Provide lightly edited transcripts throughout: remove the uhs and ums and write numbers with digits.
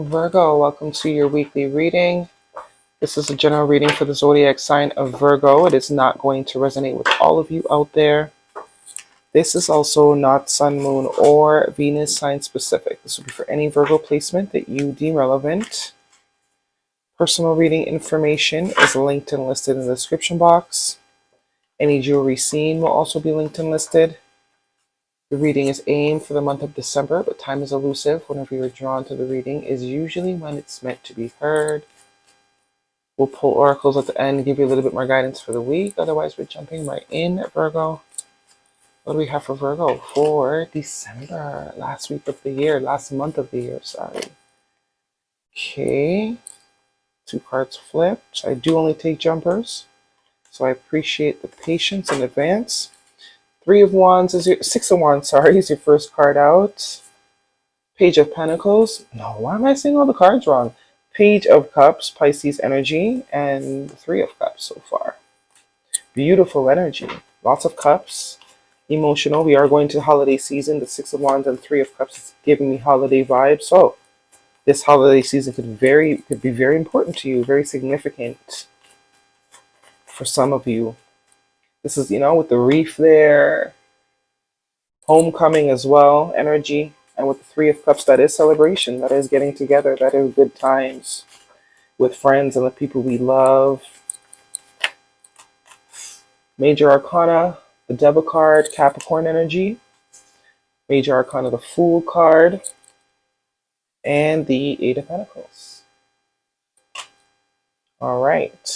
Virgo, welcome to your weekly reading. This is a general reading for the zodiac sign of Virgo. It is not going to resonate with all of you out there. This is also not Sun, Moon, or Venus sign specific. This will be for any Virgo placement that you deem relevant. Personal reading information is linked and listed in the description box. Any jewelry seen will also be linked and listed. The reading is aimed for the month of December, but time is elusive. Whenever you're drawn to the reading is usually when it's meant to be heard. We'll pull oracles at the end and give you a little bit more guidance for the week. Otherwise, we're jumping right in, Virgo. What do we have for Virgo for December? Last month of the year, sorry. Okay. 2 cards flipped. I do only take jumpers, so I appreciate the patience in advance. 6 of Wands, is your first card out. Page of Pentacles. No, why am I saying all the cards wrong? Page of Cups, Pisces energy, and 3 of Cups so far. Beautiful energy. Lots of cups. Emotional. We are going to holiday season. The 6 of Wands and 3 of Cups is giving me holiday vibes. So this holiday season could be very important to you, very significant for some of you. This is, with the wreath there, homecoming as well, energy. And with the 3 of Cups, that is celebration, that is getting together, that is good times with friends and the people we love. Major Arcana, the Devil card, Capricorn energy. Major Arcana, the Fool card, and the 8 of Pentacles. All right.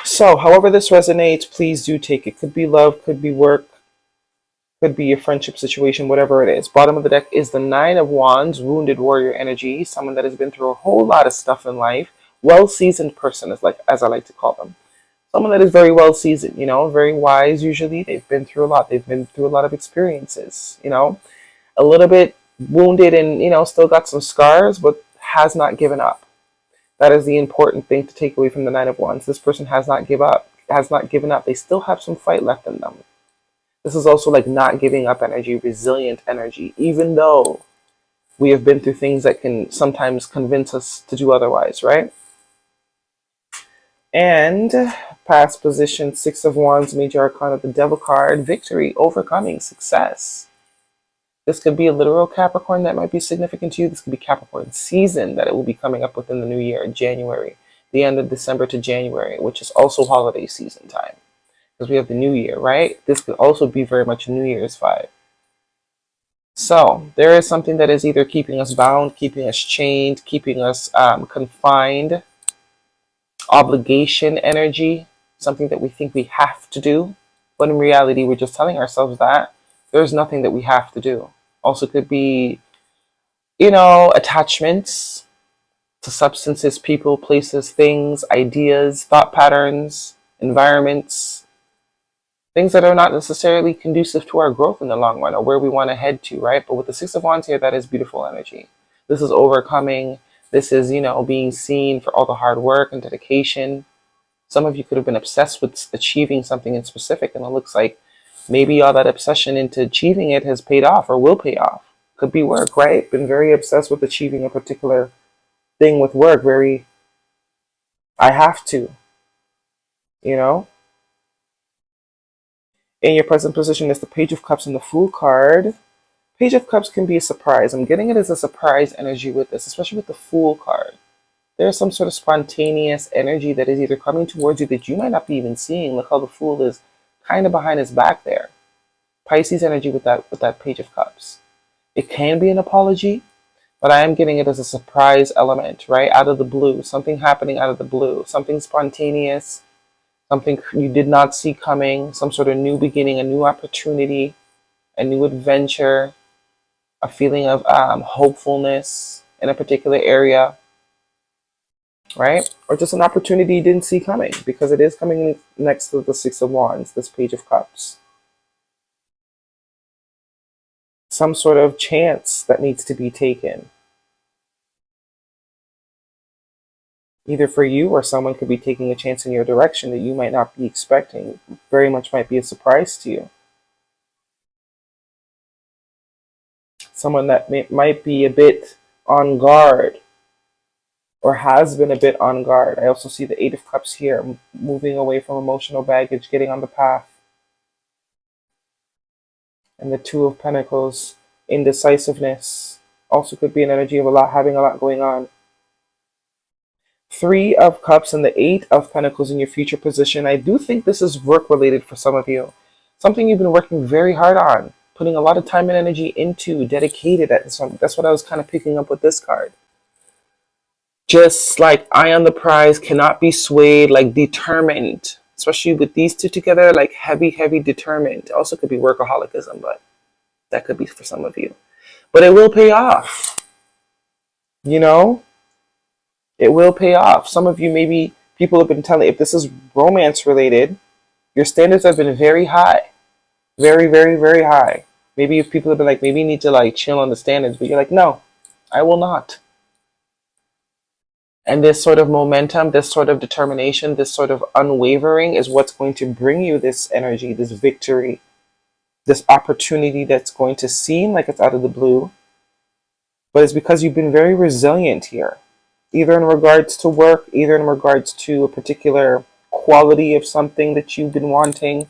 So, however this resonates, please do take it. Could be love, could be work, could be a friendship situation, whatever it is. Bottom of the deck is the 9 of Wands, wounded warrior energy, someone that has been through a whole lot of stuff in life. Well-seasoned person, as I like to call them. Someone that is very well-seasoned, very wise usually. They've been through a lot. They've been through a lot of experiences, a little bit wounded and, still got some scars, but has not given up. That is the important thing to take away from the 9 of Wands. This person has not given up. They still have some fight left in them. This is also like not giving up energy, resilient energy, even though we have been through things that can sometimes convince us to do otherwise, right? And past position, 6 of Wands, Major Arcana, the Devil card, victory, overcoming, success. This could be a literal Capricorn that might be significant to you. This could be Capricorn season that it will be coming up within the new year in January, the end of December to January, which is also holiday season time because we have the new year, right? This could also be very much a New Year's vibe. So there is something that is either keeping us bound, keeping us chained, keeping us confined, obligation energy, something that we think we have to do, but in reality, we're just telling ourselves that there's nothing that we have to do. Also could be, attachments to substances, people, places, things, ideas, thought patterns, environments, things that are not necessarily conducive to our growth in the long run or where we want to head to, right? But with the 6 of Wands here, that is beautiful energy. This is overcoming. This is, being seen for all the hard work and dedication. Some of you could have been obsessed with achieving something in specific, and it looks like maybe all that obsession into achieving it has paid off or will pay off. Could be work, right? Been very obsessed with achieving a particular thing with work. I have to, In your present position is the Page of Cups and the Fool card. Page of Cups can be a surprise. I'm getting it as a surprise energy with this, especially with the Fool card. There's some sort of spontaneous energy that is either coming towards you that you might not be even seeing. Look how the Fool is kind of behind his back there. Pisces energy with that Page of Cups. It can be an apology, but I am getting it as a surprise element, right? Out of the blue, something happening out of the blue, something spontaneous, something you did not see coming, some sort of new beginning, a new opportunity, a new adventure, a feeling of hopefulness in a particular area, right? Or just an opportunity you didn't see coming, because it is coming next to the 6 of Wands, this Page of Cups. Some sort of chance that needs to be taken. Either for you or someone could be taking a chance in your direction that you might not be expecting. Very much might be a surprise to you. Someone that might be a bit on guard or has been a bit on guard. I also see the Eight of Cups here, moving away from emotional baggage, getting on the path. And the Two of Pentacles, indecisiveness. Also could be an energy of having a lot going on. Three of Cups and the Eight of Pentacles in your future position. I do think this is work related for some of you. Something you've been working very hard on, putting a lot of time and energy into, dedicated at something. That's what I was kind of picking up with this card. Just like eye on the prize, cannot be swayed, like determined. Especially with these two together, like heavy, heavy determined. Also could be workaholism, but that could be for some of you. But it will pay off. You know? It will pay off. Some of you, maybe people have been telling, if this is romance related, your standards have been very high. Very, very, very high. Maybe if people have been like, maybe you need to like chill on the standards, but you're like, no, I will not. And this sort of momentum, this sort of determination, this sort of unwavering is what's going to bring you this energy, this victory, this opportunity that's going to seem like it's out of the blue. But it's because you've been very resilient here, either in regards to work, either in regards to a particular quality of something that you've been wanting.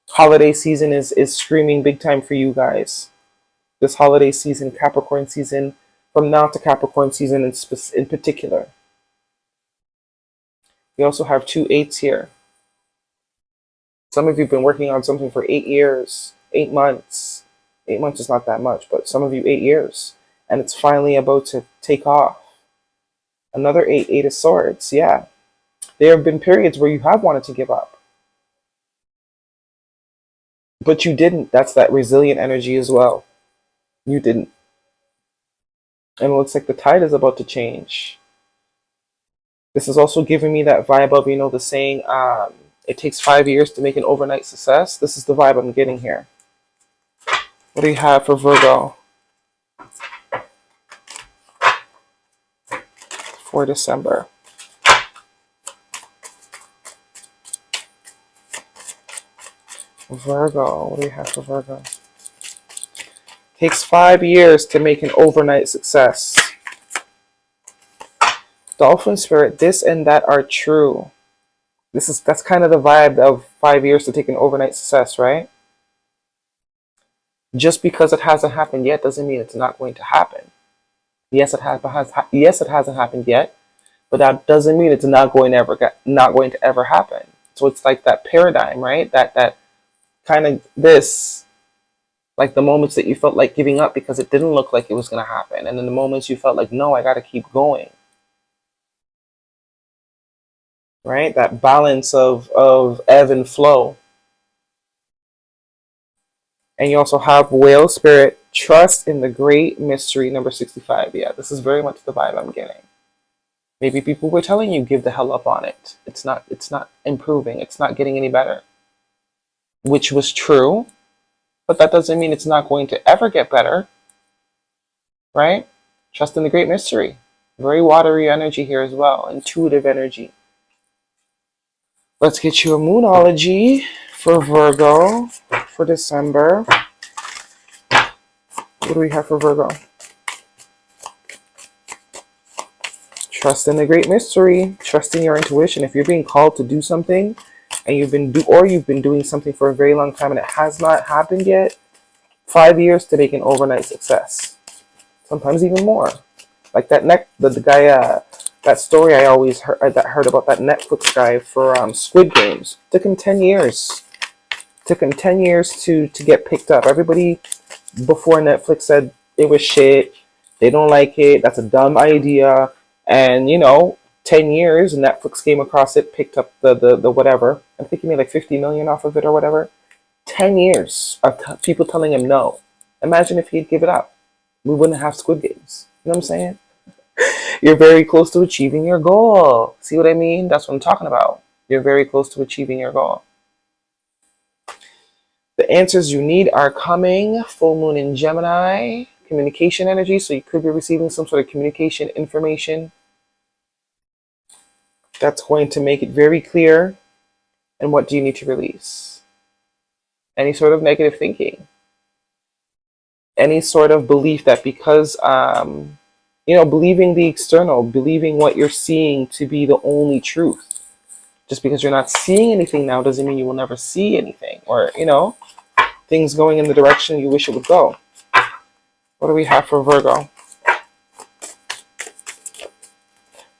Holiday season is screaming big time for you guys. This holiday season, Capricorn season, from now to Capricorn season in particular. We also have two eights here. Some of you have been working on something for 8 years, 8 months. 8 months is not that much, but some of you 8 years. And it's finally about to take off. Another Eight of Swords, yeah. There have been periods where you have wanted to give up. But you didn't. That's that resilient energy as well. You didn't. And it looks like the tide is about to change. This is also giving me that vibe of, you know, the saying, it takes 5 years to make an overnight success. This is the vibe I'm getting here. What do you have for Virgo for December? Virgo, what do you have for Virgo? Takes 5 years to make an overnight success. Dolphin Spirit, this and that are true. That's kind of the vibe of 5 years to take an overnight success, right? Just because it hasn't happened yet doesn't mean it's not going to happen. Yes, it hasn't happened yet, but that doesn't mean it's not going to ever happen. So it's like that paradigm, right? That kind of this, like the moments that you felt like giving up because it didn't look like it was going to happen, and then the moments you felt like, no, I got to keep going. Right? That balance of ebb and flow. And you also have Whale Spirit, trust in the great mystery, number 65. Yeah, this is very much the vibe I'm getting. Maybe people were telling you, give the hell up on it. It's not improving. It's not getting any better. Which was true, but that doesn't mean it's not going to ever get better. Right? Trust in the great mystery. Very watery energy here as well. Intuitive energy. Let's get you a Moonology for Virgo for December. What do we have for Virgo? Trust in the great mystery. Trust in your intuition. If you're being called to do something, and you've been doing something for a very long time and it has not happened yet, 5 years to make an overnight success. Sometimes even more. Like that the guy. That story I always heard about that Netflix guy for Squid Games. Took him 10 years. Took him 10 years to get picked up. Everybody before Netflix said it was shit. They don't like it. That's a dumb idea. And, 10 years, Netflix came across it, picked up the whatever. I think he made like 50 million off of it or whatever. 10 years of people telling him no. Imagine if he'd give it up. We wouldn't have Squid Games. You know what I'm saying? You're very close to achieving your goal. See what I mean? That's what I'm talking about. You're very close to achieving your goal. The answers you need are coming. Full moon in Gemini. Communication energy. So you could be receiving some sort of communication information. That's going to make it very clear. And what do you need to release? Any sort of negative thinking. any sort of belief that because, believing the external, believing what you're seeing to be the only truth. Just because you're not seeing anything now doesn't mean you will never see anything, or, things going in the direction you wish it would go. What do we have for Virgo?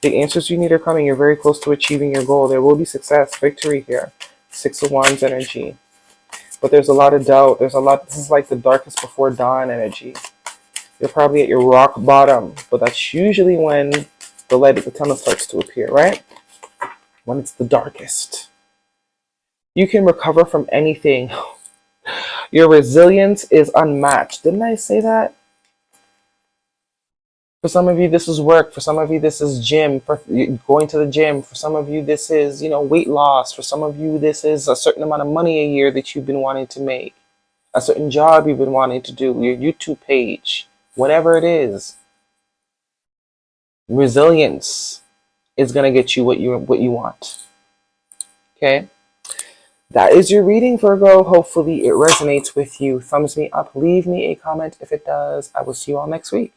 The answers you need are coming. You're very close to achieving your goal. There will be success, victory here. 6 of Wands energy. But there's a lot of doubt. This is like the darkest before dawn energy. You're probably at your rock bottom, but that's usually when the light at the tunnel starts to appear, right? When it's the darkest. You can recover from anything. Your resilience is unmatched. Didn't I say that? For some of you, this is work. For some of you, this is gym, for going to the gym. For some of you, this is, weight loss. For some of you, this is a certain amount of money a year that you've been wanting to make. A certain job you've been wanting to do. Your YouTube page. Whatever it is. Resilience is going to get you what you want. Okay? That is your reading, Virgo. Hopefully it resonates with you. Thumbs me up. Leave me a comment if it does. I will see you all next week.